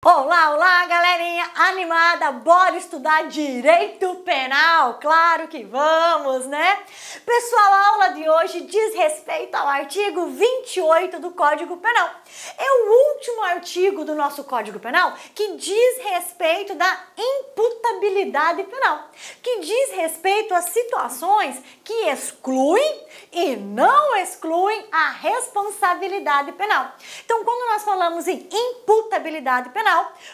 Olá, olá, galerinha animada, bora estudar direito penal? Claro que vamos, né? Pessoal, a aula de hoje diz respeito ao artigo 28 do Código Penal. É o último artigo do nosso Código Penal que diz respeito da imputabilidade penal, que diz respeito a situações que excluem e não excluem a responsabilidade penal. Então, quando nós falamos em imputabilidade penal,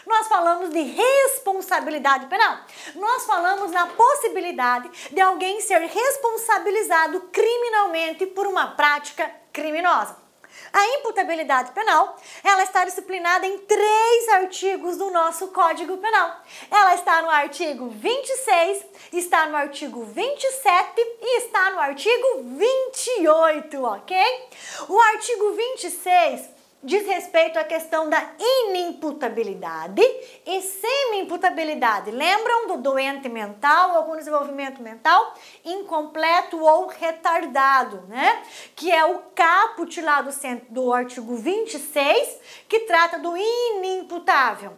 nós falamos de responsabilidade penal. Nós falamos na possibilidade de alguém ser responsabilizado criminalmente por uma prática criminosa. A imputabilidade penal, ela está disciplinada em 3 artigos do nosso Código Penal. Ela está no artigo 26, está no artigo 27 e está no artigo 28, ok? O artigo 26 diz respeito à questão da inimputabilidade e semi-imputabilidade. Lembram do doente mental ou com desenvolvimento mental incompleto ou retardado, né? Que é o caput lá do artigo 26, que trata do inimputável.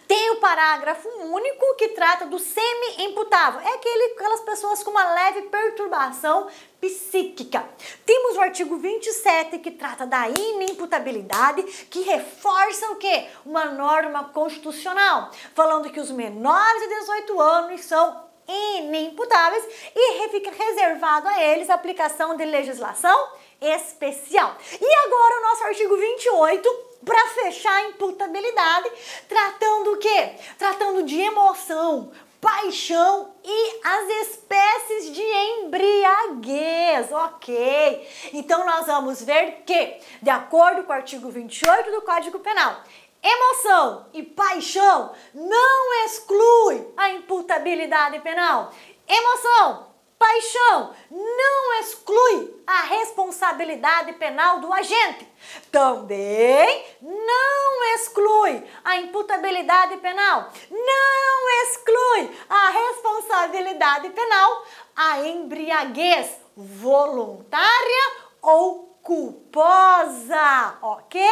Tem o parágrafo único que trata do semi-imputável. É aquelas pessoas com uma leve perturbação psíquica. Temos o artigo 27 que trata da inimputabilidade, que reforça o quê? Uma norma constitucional, falando que os menores de 18 anos são inimputáveis e fica reservado a eles a aplicação de legislação especial. E agora o nosso artigo 28, para fechar a imputabilidade, tratando o quê? Tratando de emoção, paixão e as espécies de embriaguez, ok? Então nós vamos ver que, de acordo com o artigo 28 do Código Penal, emoção e paixão não exclui a imputabilidade penal. Emoção, paixão não exclui a responsabilidade penal do agente. Também não exclui a imputabilidade penal. Não exclui a responsabilidade penal a embriaguez voluntária ou culposa, ok?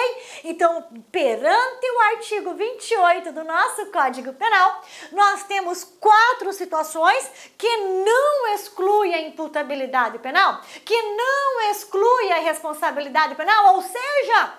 Então, perante o artigo 28 do nosso Código Penal, nós temos 4 situações que não excluem a imputabilidade penal, que não exclui a responsabilidade penal, ou seja,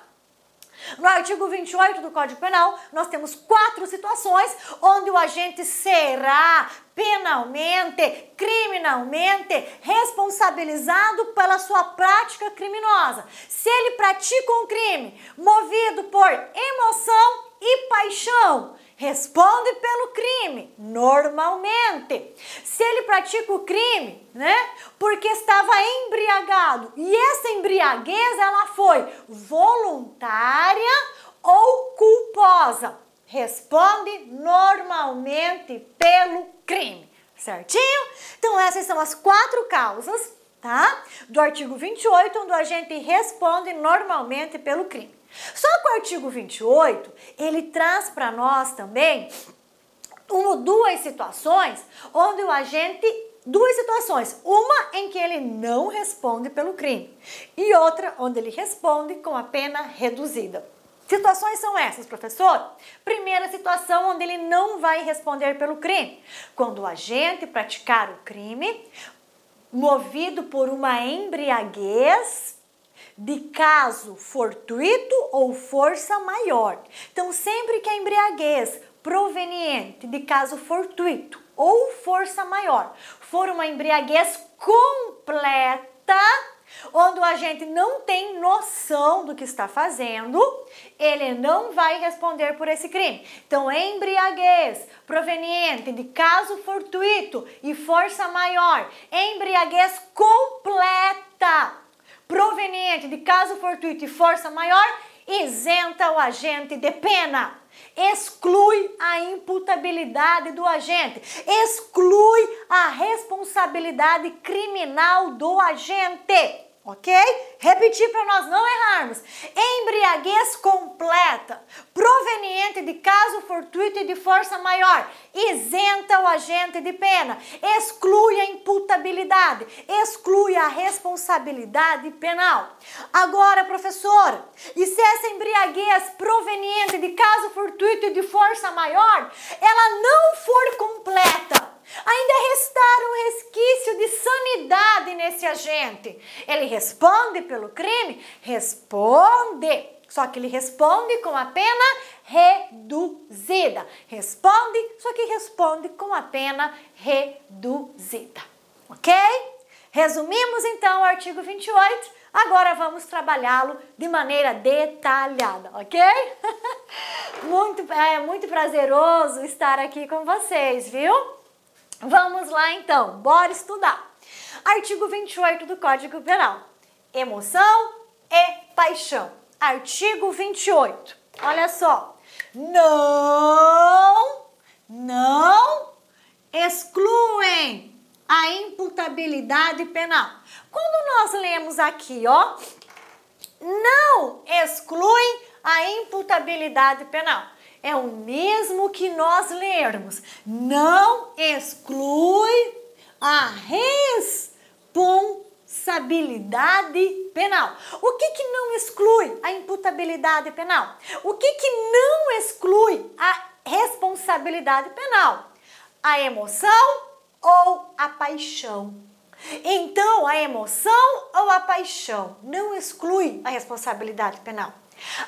no artigo 28 do Código Penal, nós temos 4 situações onde o agente será penalmente, criminalmente responsabilizado pela sua prática criminosa. Se ele pratica um crime movido por emoção e paixão, responde pelo crime, normalmente. Se ele pratica o crime, né, porque estava embriagado, e essa embriaguez, ela foi voluntária ou culposa, responde normalmente pelo crime, certinho? Então essas são as 4 causas, tá, do artigo 28, onde o agente responde normalmente pelo crime. Só que o artigo 28, ele traz para nós também 2 situações onde o agente, 2 situações, uma em que ele não responde pelo crime e outra onde ele responde com a pena reduzida. Situações são essas, professor? Primeira situação onde ele não vai responder pelo crime, quando o agente praticar o crime movido por uma embriaguez de caso fortuito ou força maior. Então, sempre que a embriaguez proveniente de caso fortuito ou força maior for uma embriaguez completa, onde o agente não tem noção do que está fazendo, ele não vai responder por esse crime. Então, embriaguez proveniente de caso fortuito e força maior, embriaguez completa proveniente de caso fortuito e força maior, isenta o agente de pena. Exclui a imputabilidade do agente, exclui a responsabilidade criminal do agente, ok? Repetir para nós não errarmos. Embriaguez completa, proveniente de caso fortuito e de força maior, isenta o agente de pena, exclui a imputabilidade, exclui a responsabilidade penal. Agora, professora, e se essa embriaguez proveniente de caso fortuito e de força maior, ela não for completa, ainda restar um resquício de sanidade nesse agente, ele responde pelo crime? Responde. Só que ele responde com a pena reduzida. Responde, só que responde com a pena reduzida. Ok? Resumimos então o artigo 28. Agora vamos trabalhá-lo de maneira detalhada, ok? Muito prazeroso estar aqui com vocês, viu? Vamos lá então, bora estudar. Artigo 28 do Código Penal. Emoção e paixão. Artigo 28. Olha só. Não excluem a imputabilidade penal. Quando nós lemos aqui, ó, não exclui a imputabilidade penal. É o mesmo que nós lermos. Não exclui a responsabilidade penal. O que não exclui a imputabilidade penal? O que não exclui a responsabilidade penal? A emoção ou a paixão? Então, a emoção ou a paixão não exclui a responsabilidade penal.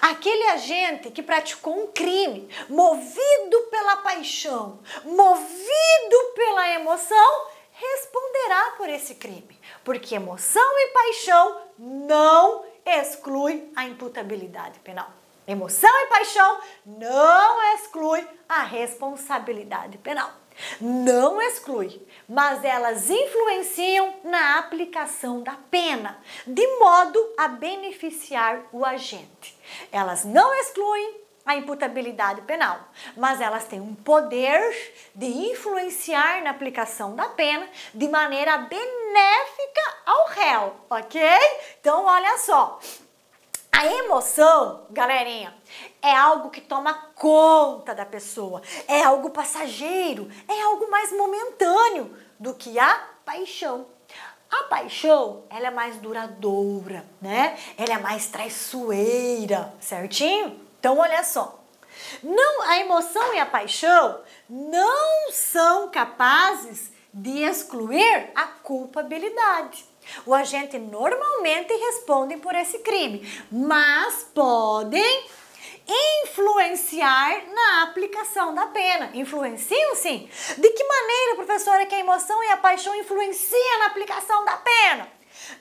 Aquele agente que praticou um crime movido pela paixão, movido pela emoção, responderá por esse crime, porque emoção e paixão não exclui a imputabilidade penal. Emoção e paixão não exclui a responsabilidade penal. Não exclui, mas elas influenciam na aplicação da pena, de modo a beneficiar o agente. Elas não excluem a imputabilidade penal, mas elas têm um poder de influenciar na aplicação da pena de maneira benéfica ao réu, ok? Então, olha só. A emoção, galerinha, é algo que toma conta da pessoa, é algo passageiro, é algo mais momentâneo do que a paixão. A paixão, ela é mais duradoura, né? Ela é mais traiçoeira, certinho? Então, olha só. A emoção e a paixão não são capazes de excluir a culpabilidade. O agente normalmente responde por esse crime, mas podem influenciar na aplicação da pena. Influenciam, sim. De que maneira, professora, que a emoção e a paixão influenciam na aplicação da pena?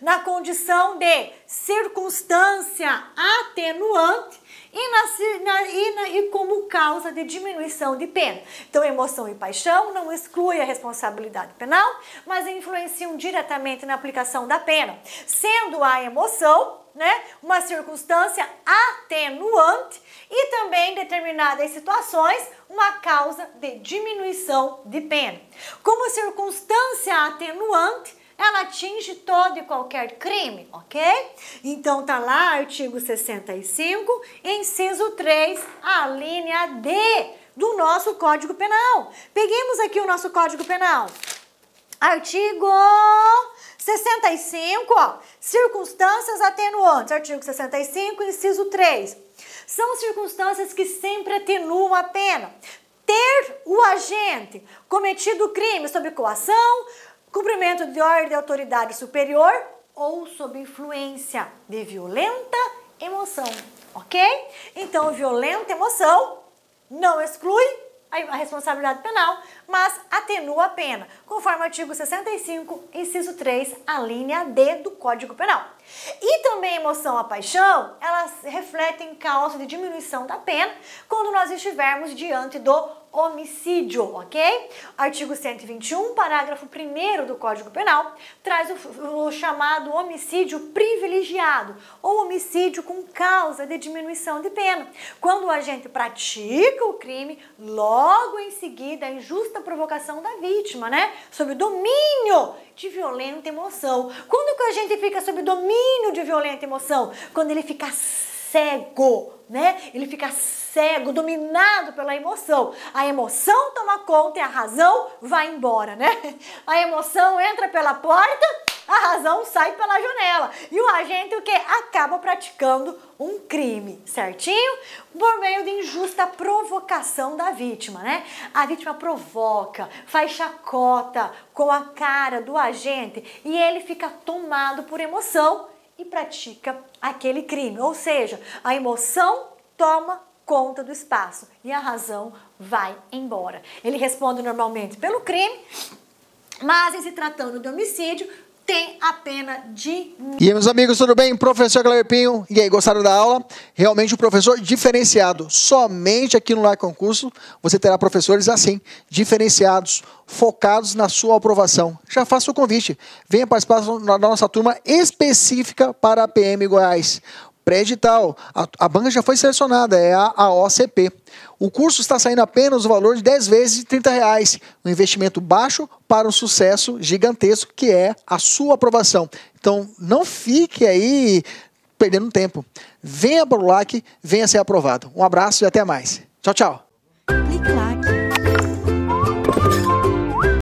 Na condição de circunstância atenuante e como causa de diminuição de pena. Então, emoção e paixão não excluem a responsabilidade penal, mas influenciam diretamente na aplicação da pena, sendo a emoção, né, uma circunstância atenuante e também, em determinadas situações, uma causa de diminuição de pena. Como circunstância atenuante, ela atinge todo e qualquer crime, ok? Então, tá lá, artigo 65, inciso 3, a linha D do nosso Código Penal. Peguemos aqui o nosso Código Penal. Artigo 65, ó, circunstâncias atenuantes. Artigo 65, inciso 3. São circunstâncias que sempre atenuam a pena. Ter o agente cometido o crime sob coação, cumprimento de ordem de autoridade superior ou sob influência de violenta emoção, ok? Então, violenta emoção não exclui a responsabilidade penal, mas atenua a pena, conforme o artigo 65, inciso 3, a linha D do Código Penal. E também emoção a paixão, elas refletem causa de diminuição da pena quando nós estivermos diante do homicídio, ok? Artigo 121, parágrafo 1º do Código Penal, traz o chamado homicídio privilegiado ou homicídio com causa de diminuição de pena. Quando o agente pratica o crime, logo em seguida a injusta provocação da vítima, né? Sob o domínio de violenta emoção. Quando que a gente fica sob domínio de violenta emoção? Quando ele fica cego, né? Ele fica cego, dominado pela emoção. A emoção toma conta e a razão vai embora, né? A emoção entra pela porta, a razão sai pela janela. E o agente o quê? Acaba praticando um crime, certinho? Por meio de injusta provocação da vítima, né? A vítima provoca, faz chacota com a cara do agente e ele fica tomado por emoção e pratica aquele crime. Ou seja, a emoção toma conta do espaço e a razão vai embora. Ele responde normalmente pelo crime, mas em se tratando de homicídio, tem a pena de... E aí, meus amigos, tudo bem? Professor Cleber Pinho. E aí, gostaram da aula? Realmente um professor diferenciado. Somente aqui no Lar Concurso você terá professores assim, diferenciados, focados na sua aprovação. Já faça o convite. Venha participar da nossa turma específica para a PM Goiás. Pré-edital. A banca já foi selecionada, é a OCP. O curso está saindo apenas o valor de 10 vezes de R$30. Um investimento baixo para um sucesso gigantesco, que é a sua aprovação. Então, não fique aí perdendo tempo. Venha para o LAC, venha ser aprovado. Um abraço e até mais. Tchau, tchau.